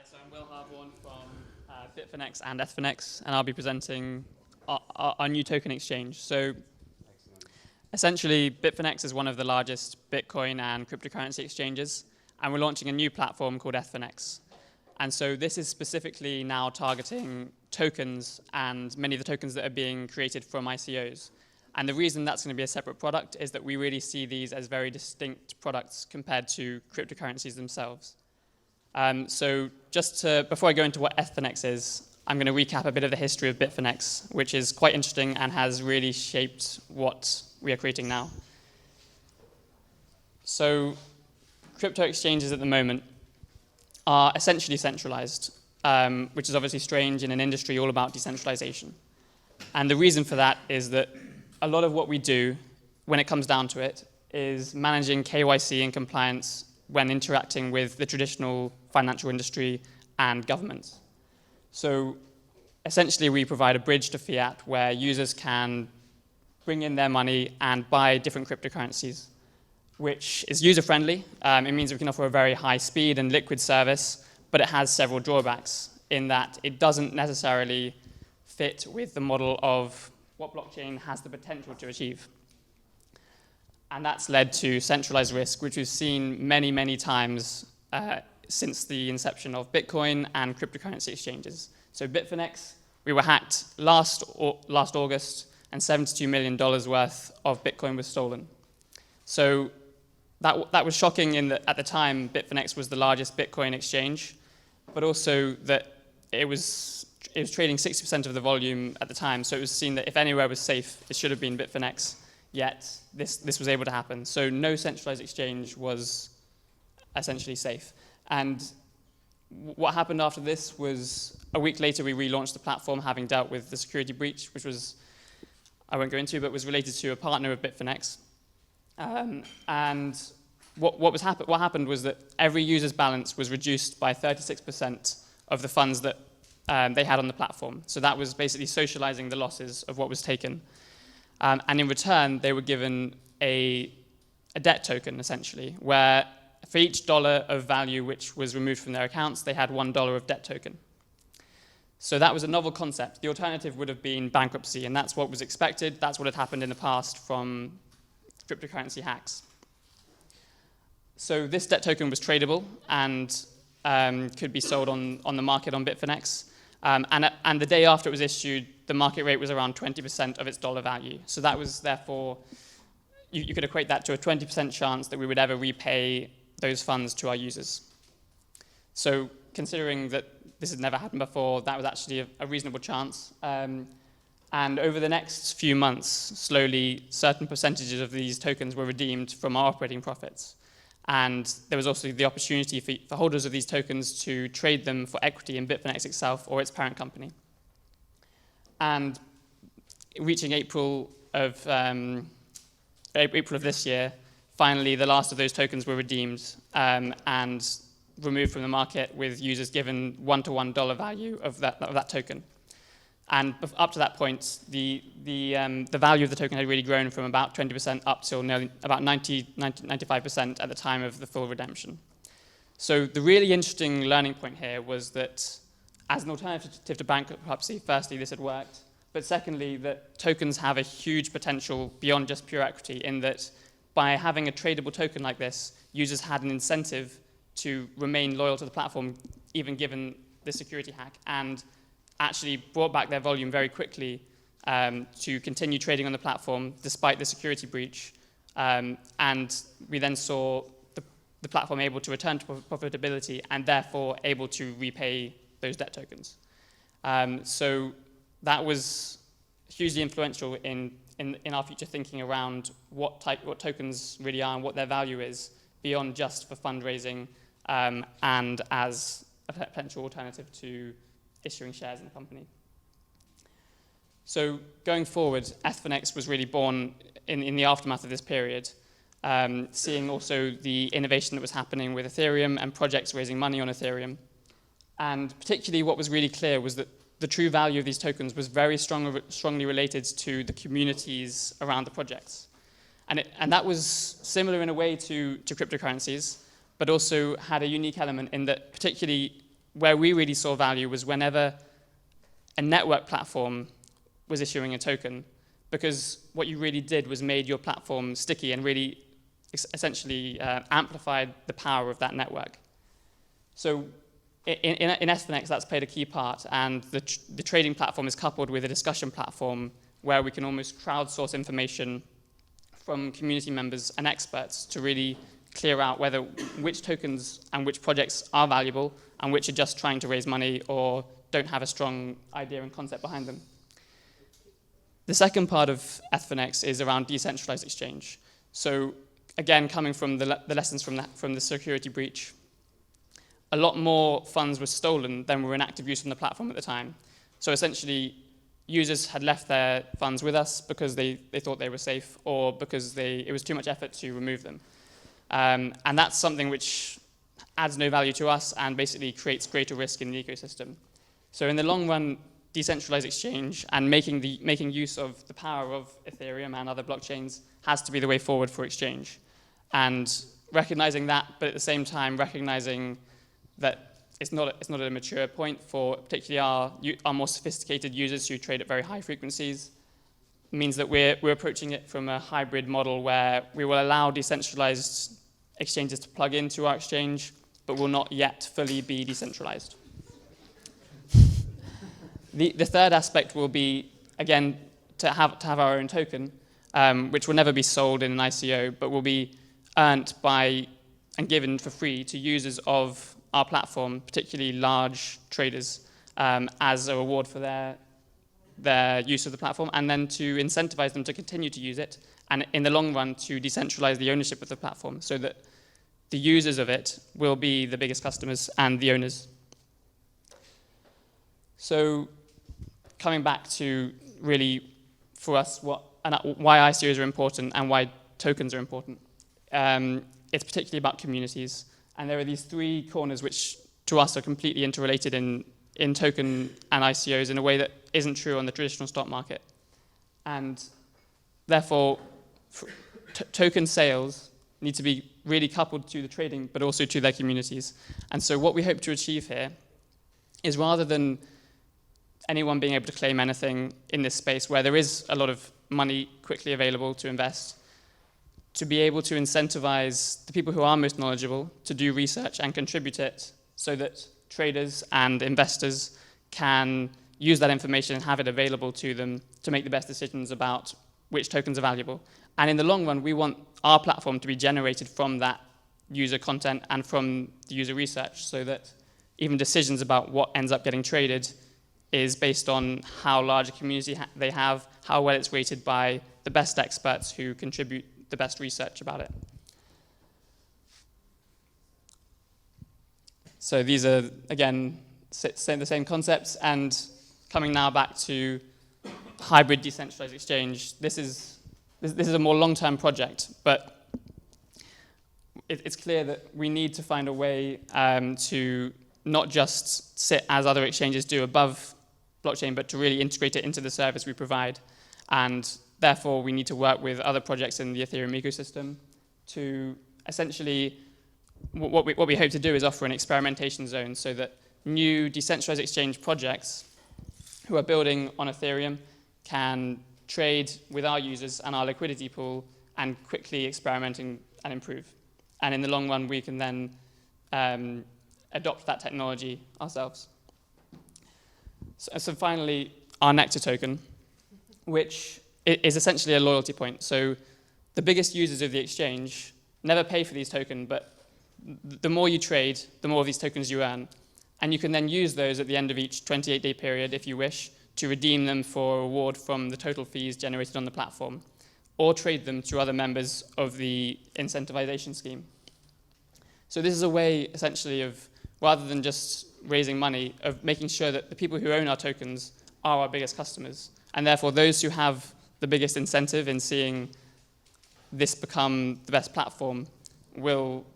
So I'm Harborne from Ethfinex and Ethfinex, and I'll be presenting our new token exchange. So essentially, Ethfinex is one of the largest Bitcoin and cryptocurrency exchanges, and we're launching a new platform called Ethfinex. And so this is specifically now targeting tokens and many of the tokens that are being created from ICOs. And the reason that's going to be a separate product is that we really see these as very distinct products compared to cryptocurrencies themselves. So before I go into what Ethfinex is, I'm going to recap a bit of the history of Ethfinex, which is quite interesting and has really shaped what we are creating now. So crypto exchanges at the moment are essentially centralized, which is obviously strange in an industry all about decentralization. And the reason for that is that a lot of what we do, when it comes down to it, is managing KYC and compliance when interacting with the traditional financial industry and governments. So essentially, we provide a bridge to fiat where users can bring in their money and buy different cryptocurrencies, which is user-friendly. It means we can offer a very high speed and liquid service, but it has several drawbacks in that it doesn't necessarily fit with the model of what blockchain has the potential to achieve. And that's led to centralized risk, which we've seen many, many times since the inception of Bitcoin and cryptocurrency exchanges. So Ethfinex, we were hacked last August, and $72 million worth of Bitcoin was stolen. So that was shocking in that at the time, Ethfinex was the largest Bitcoin exchange, but also that it was trading 60% of the volume at the time, so it was seen that if anywhere was safe, it should have been Ethfinex, yet this was able to happen. So no centralized exchange was essentially safe. And what happened after this was, a week later, we relaunched the platform, having dealt with the security breach, which was, I won't go into, but was related to a partner of Ethfinex. And what happened was that every user's balance was reduced by 36% of the funds that they had on the platform. So that was basically socializing the losses of what was taken. And in return, they were given a debt token, essentially, where for each dollar of value which was removed from their accounts, they had $1 of debt token. So that was a novel concept. The alternative would have been bankruptcy, and that's what was expected. That's what had happened in the past from cryptocurrency hacks. So this debt token was tradable and could be sold on the market on Ethfinex. And the day after it was issued, the market rate was around 20% of its dollar value. So that was therefore, you could equate that to a 20% chance that we would ever repay those funds to our users. So considering that this had never happened before, that was actually a reasonable chance. And over the next few months, slowly, certain percentages of these tokens were redeemed from our operating profits. And there was also the opportunity for holders of these tokens to trade them for equity in Ethfinex itself or its parent company. And reaching April of this year, finally the last of those tokens were redeemed and removed from the market, with users given $1 to $1 value of that token. And up to that point, the value of the token had really grown from about 20% up till about 95% at the time of the full redemption. So the really interesting learning point here was that as an alternative to bankruptcy, firstly, this had worked, but secondly, that tokens have a huge potential beyond just pure equity, in that by having a tradable token like this, users had an incentive to remain loyal to the platform, even given the security hack, and actually brought back their volume very quickly to continue trading on the platform despite the security breach. And we then saw the platform able to return to profitability and therefore able to repay those debt tokens. So that was hugely influential in our future thinking around what tokens really are and what their value is, beyond just for fundraising and as a potential alternative to issuing shares in the company. So going forward, Ethfinex was really born in the aftermath of this period, seeing also the innovation that was happening with Ethereum and projects raising money on Ethereum. And particularly what was really clear was that the true value of these tokens was very strongly related to the communities around the projects. And that was similar in a way to cryptocurrencies, but also had a unique element in that particularly where we really saw value was whenever a network platform was issuing a token, because what you really did was made your platform sticky and really essentially amplified the power of that network. So in Ethfinex, that's played a key part, and the trading platform is coupled with a discussion platform where we can almost crowdsource information from community members and experts to really clear out which tokens and which projects are valuable and which are just trying to raise money or don't have a strong idea and concept behind them. The second part of Ethfinex is around decentralized exchange. So again, coming from the lessons from the security breach, a lot more funds were stolen than were in active use on the platform at the time. So essentially, users had left their funds with us because they thought they were safe or because it was too much effort to remove them. And that's something which adds no value to us and basically creates greater risk in the ecosystem. So in the long run, decentralized exchange and making use of the power of Ethereum and other blockchains has to be the way forward for exchange. And recognizing that, but at the same time recognizing that it's not a mature point for particularly our more sophisticated users who trade at very high frequencies, means that we're approaching it from a hybrid model where we will allow decentralized exchanges to plug into our exchange, but will not yet fully be decentralized. The third aspect will be, again, to have our own token, which will never be sold in an ICO, but will be earned by and given for free to users of our platform, particularly large traders, as a reward for their use of the platform, and then to incentivize them to continue to use it, and in the long run to decentralize the ownership of the platform so that the users of it will be the biggest customers and the owners. So coming back to really, for us, why ICOs are important and why tokens are important. It's particularly about communities. And there are these three corners which, to us, are completely interrelated in token and ICOs in a way that isn't true on the traditional stock market. And therefore, token sales need to be really coupled to the trading, but also to their communities. And so what we hope to achieve here is, rather than anyone being able to claim anything in this space where there is a lot of money quickly available to invest, to be able to incentivize the people who are most knowledgeable to do research and contribute it so that traders and investors can use that information and have it available to them to make the best decisions about which tokens are valuable. And in the long run, we want our platform to be generated from that user content and from the user research so that even decisions about what ends up getting traded is based on how large a community they have, how well it's rated by the best experts who contribute the best research about it. So these are, again, the same concepts, and coming now back to hybrid decentralized exchange. This is a more long-term project, but it's clear that we need to find a way to not just sit as other exchanges do above blockchain, but to really integrate it into the service we provide. And therefore, we need to work with other projects in the Ethereum ecosystem to essentially, what we hope to do is offer an experimentation zone so that new decentralized exchange projects who are building on Ethereum can trade with our users and our liquidity pool and quickly experiment and improve. And in the long run, we can then adopt that technology ourselves. So finally, our Nectar token, which is essentially a loyalty point. So the biggest users of the exchange never pay for these tokens, but the more you trade, the more of these tokens you earn. And you can then use those at the end of each 28-day period, if you wish, to redeem them for a reward from the total fees generated on the platform, or trade them to other members of the incentivization scheme. So this is a way, essentially, of, rather than just raising money, of making sure that the people who own our tokens are our biggest customers. And therefore, those who have the biggest incentive in seeing this become the best platform will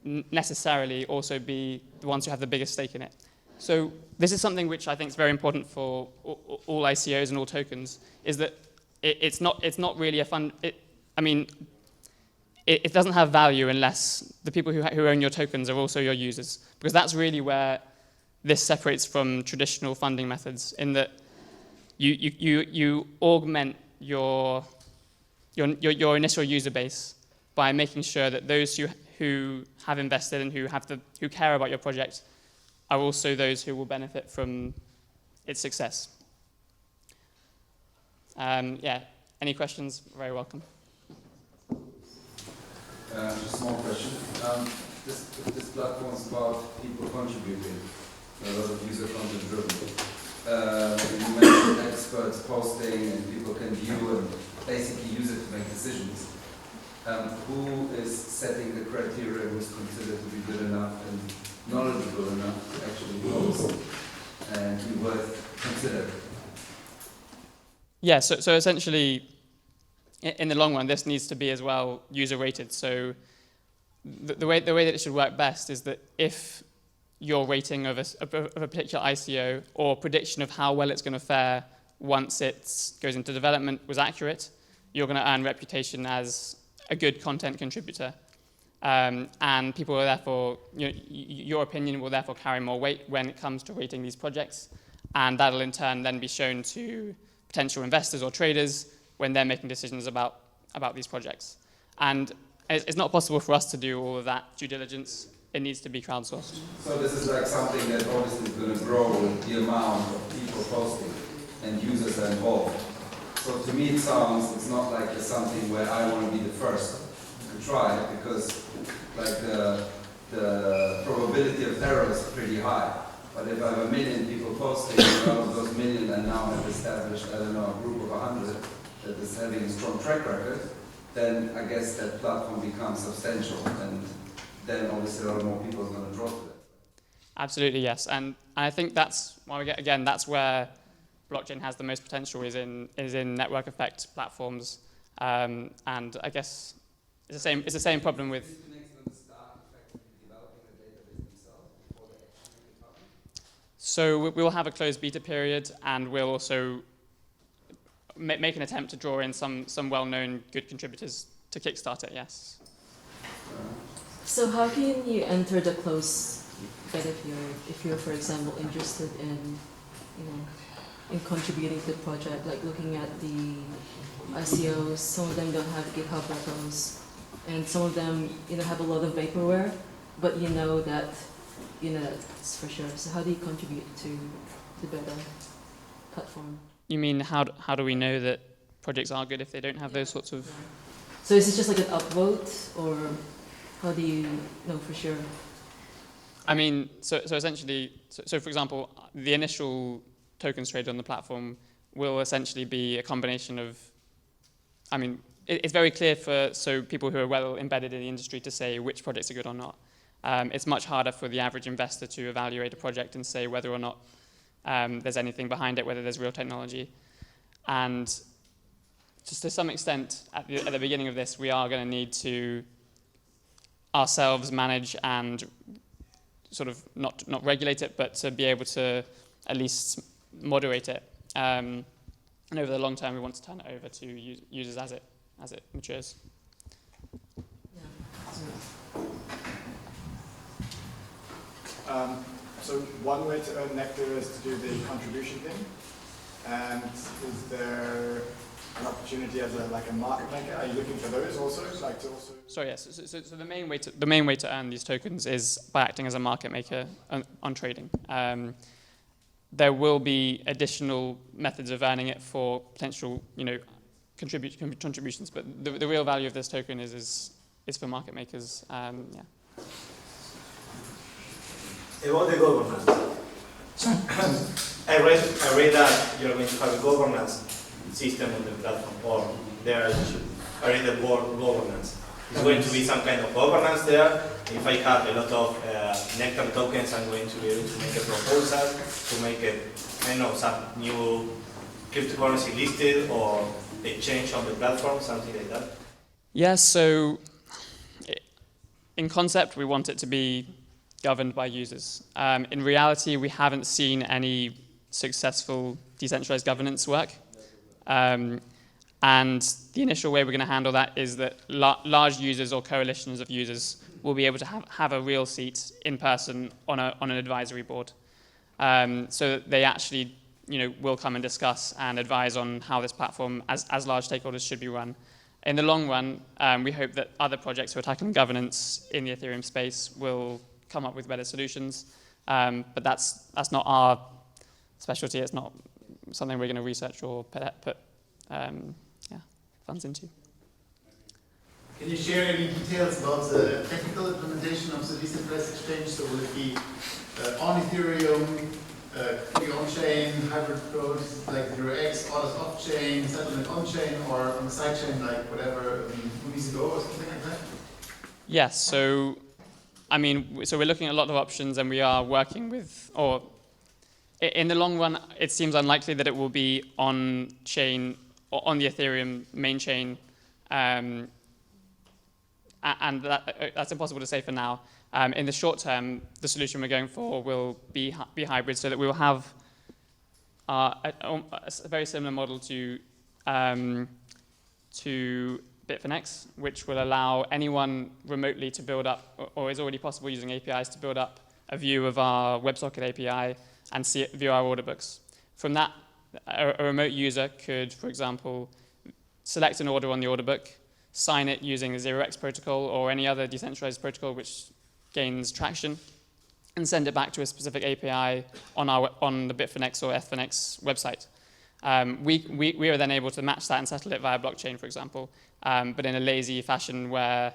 necessarily also be the ones who have the biggest stake in it. So this is something which I think is very important for all ICOs and all tokens, is that it's not really a fund. I mean, it doesn't have value unless the people who own your tokens are also your users, because that's really where this separates from traditional funding methods, in that you augment your initial user base by making sure that those who have invested and who care about your project are also those who will benefit from its success. Yeah, any questions? Very welcome. Just a small question. This platform is about people contributing, a lot of user content driven. You mentioned experts posting and people can view and basically use it to make decisions. Who is setting the criteria, who is considered to be good enough and knowledgeable enough to actually post and be worth considering? Yeah, so essentially, in the long run, this needs to be as well user rated. So the way that it should work best is that if your rating of a particular ICO or prediction of how well it's going to fare once it goes into development was accurate, you're going to earn reputation as a good content contributor. And people are therefore, your opinion will therefore carry more weight when it comes to rating these projects. And that'll in turn then be shown to potential investors or traders when they're making decisions about these projects. And it's not possible for us to do all of that due diligence. It needs to be crowdsourced. So this is like something that obviously is going to grow with the amount of people posting and users are involved. So to me it sounds, it's not like it's something where I want to be the first to try it, because like the probability of error is pretty high. But if I have 1 million people posting, and out of those million I now have established, I don't know, a group of 100 that is having a strong track record, then I guess that platform becomes substantial, and then obviously a lot more people are going to draw to it. Absolutely, yes. And I think that's why that's where blockchain has the most potential, is in network effect platforms. And I guess it's the same problem with. So we'll have a closed beta period, and we'll also make an attempt to draw in some well-known good contributors to kickstart it. Yes. So how can you enter the closed beta period if you're, for example, interested in, in contributing to the project, like looking at the ICOs? Some of them don't have GitHub repos, and some of them, have a lot of vaporware, but that's for sure. So how do you contribute to the beta platform? You mean how do we know that projects are good if they don't have those sorts of? So is it just like an upvote, or how do you know for sure? I mean, so essentially, so for example, the initial tokens traded on the platform will essentially be a combination of, it's very clear for people who are well embedded in the industry to say which projects are good or not. It's much harder for the average investor to evaluate a project and say whether or not there's anything behind it, whether there's real technology. And just to some extent, at the beginning of this, we are going to need to ourselves manage and sort of not regulate it, but to be able to at least moderate it. And over the long term, we want to turn it over to users as it matures. So one way to earn Nectar is to do the contribution thing. And is there an opportunity as a market maker? Are you looking for those also? So yes. So the main way to earn these tokens is by acting as a market maker on trading. There will be additional methods of earning it for potential, contributions. But the real value of this token is for market makers. Yeah. About the governance. I read that you're going to have a governance system on the platform, or I read the word governance. It's going to be some kind of governance there. If I have a lot of Nectar tokens, I'm going to be able to make a proposal to make some new cryptocurrency listed or exchange on the platform, something like that. Yeah, so in concept, we want it to be governed by users. In reality, we haven't seen any successful decentralized governance work. And the initial way we're going to handle that is that large users or coalitions of users will be able to have a real seat in person on an advisory board. So that they actually will come and discuss and advise on how this platform, as large stakeholders, should be run. In the long run, we hope that other projects who are tackling governance in the Ethereum space will come up with better solutions. But that's not our specialty. It's not something we're going to research or put funds into. Can you share any details about the technical implementation of the decentralized exchange? So will it be on Ethereum, fully on-chain, hybrid approach, like 0x, orders off-chain, settlement on-chain, or on the side-chain, like whatever, movies ago or something like that? Yes, so we're looking at a lot of options, and we are working with, or in the long run, it seems unlikely that it will be on-chain or on the Ethereum main chain, and that's impossible to say for now. In the short term, the solution we're going for will be hybrid, so that we will have a very similar model to Bitfinex, which will allow anyone remotely to build up, or is already possible using APIs, to build up a view of our WebSocket API and view our order books. From that, a remote user could, for example, select an order on the order book, sign it using the 0x protocol or any other decentralized protocol which gains traction, and send it back to a specific API on the Bitfinex or Ethfinex website. We are then able to match that and settle it via blockchain, for example, but in a lazy fashion where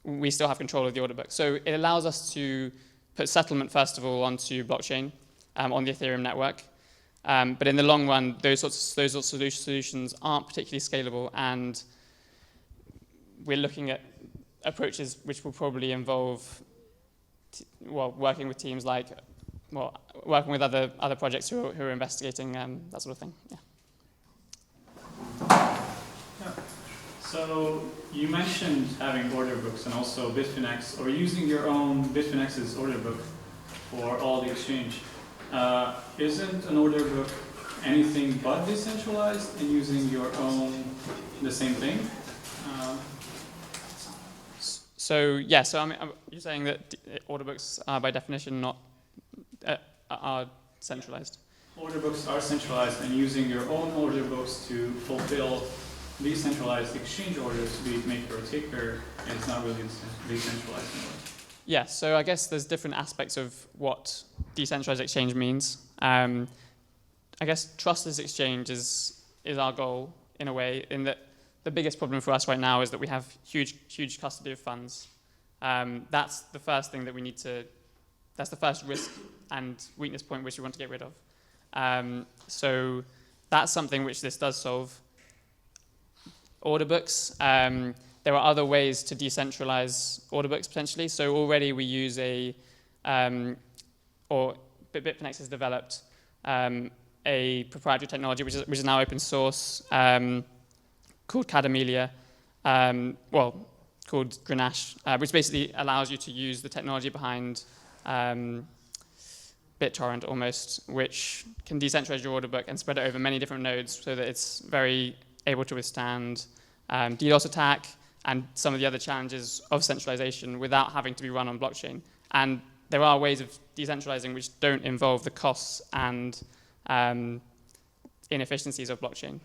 we still have control of the order book. So it allows us to put settlement, first of all, onto blockchain on the Ethereum network. But in the long run, those sorts of solutions aren't particularly scalable, and we're looking at approaches which will probably involve working with teams like, working with other projects who are investigating that sort of thing. Yeah. So you mentioned having order books and also Bitfinex, or using your own Bitfinex's order book for all the exchange. Isn't an order book anything but decentralized, and using your own the same thing? So you're saying that order books are by definition not are centralized? Order books are centralized, and using your own order books to fulfill decentralized exchange orders, be it maker or taker, is not really decentralized anymore. Yeah, so I guess there's different aspects of what decentralized exchange means. I guess trustless exchange is our goal, in a way, in that the biggest problem for us right now is that we have huge custody of funds. That's the first thing that we need to, that's the first risk and weakness point which we want to get rid of. So that's something which this does solve. Order books, there are other ways to decentralize order books potentially. So already we use Bitfinex has developed a proprietary technology which is now open source, called Cadamelia, called Grenache, which basically allows you to use the technology behind BitTorrent almost, which can decentralize your order book and spread it over many different nodes so that it's very able to withstand DDoS attack and some of the other challenges of centralization without having to be run on blockchain. And there are ways of decentralizing which don't involve the costs and inefficiencies of blockchain.